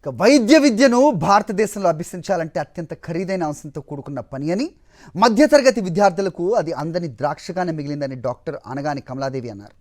ఇక వైద్య విద్యను భారతదేశంలో అభ్యసించాలంటే అత్యంత ఖరీదైన అంశంతో కూడుకున్న పని అని, మధ్యతరగతి విద్యార్థులకు అది అందని ద్రాక్షగానే మిగిలిందని డాక్టర్ అనగాని కమలాదేవి అన్నారు.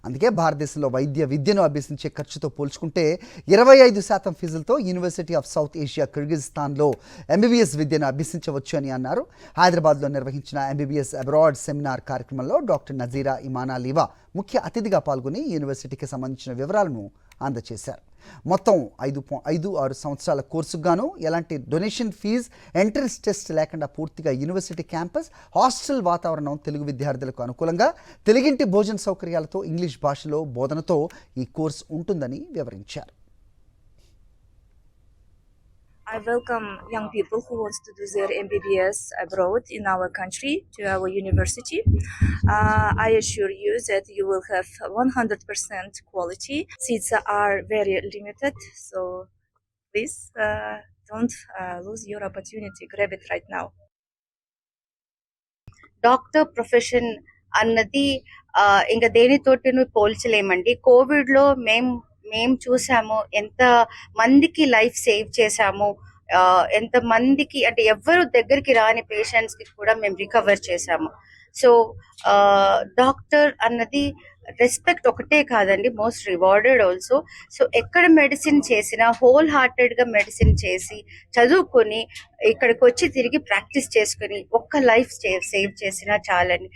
అందుకే భారతదేశంలో వైద్య విద్యను అభ్యసించే ఖర్చుతో పోల్చుకుంటే 25% ఫీజులతో యూనివర్సిటీ ఆఫ్ సౌత్ ఏషియా కిర్గిజిస్తాన్లో ఎంబీబీఎస్ విద్యను అభ్యసించవచ్చు అని అన్నారు. హైదరాబాద్లో నిర్వహించిన ఎంబీబీఎస్ అబ్రాడ్ సెమినార్ కార్యక్రమంలో డాక్టర్ నజీరా ఇమానా లీవా ముఖ్య అతిథిగా పాల్గొని యూనివర్సిటీకి సంబంధించిన వివరాలను అందజేశారు. మొత్తం 5.56 సంవత్సరాల కోర్సుకు గాను ఎలాంటి డొనేషన్ ఫీజు, ఎంట్రన్స్ టెస్ట్ లేకుండా పూర్తిగా యూనివర్సిటీ క్యాంపస్, హాస్టల్ వాతావరణం, తెలుగు విద్యార్థులకు అనుకూలంగా తెలుగింటి భోజన సౌకర్యాలతో ఇంగ్లీష్ భాషలో బోధనతో ఈ కోర్సు ఉంటుందని వివరించారు. I welcome young people who wants to do their MBBS abroad in our country to our university. I assure you that you will have 100% quality. Seats are very limited, so please don't lose your opportunity. Grab it right now. Doctor profession అన్నది ఇంకా దేనితోటి పోల్చలేమండి. కోవిడ్లో మేము చూసాము ఎంత మందికి life save చేశాము, ఎంత మందికి అంటే ఎవ్వరు దగ్గరికి రాని పేషెంట్స్ కి కూడా మేము రికవర్ చేశాము. సో డాక్టర్ అన్నది రెస్పెక్ట్ ఒకటే కాదండి, మోస్ట్ రివార్డెడ్ ఆల్సో. సో ఎక్కడ మెడిసిన్ చేసినా హోల్ హార్టెడ్ గా మెడిసిన్ చేసి చదువుకొని ఇక్కడికి వచ్చి తిరిగి ప్రాక్టీస్ చేసుకుని ఒక్క లైఫ్ సేవ్ చేసినా చాలండి.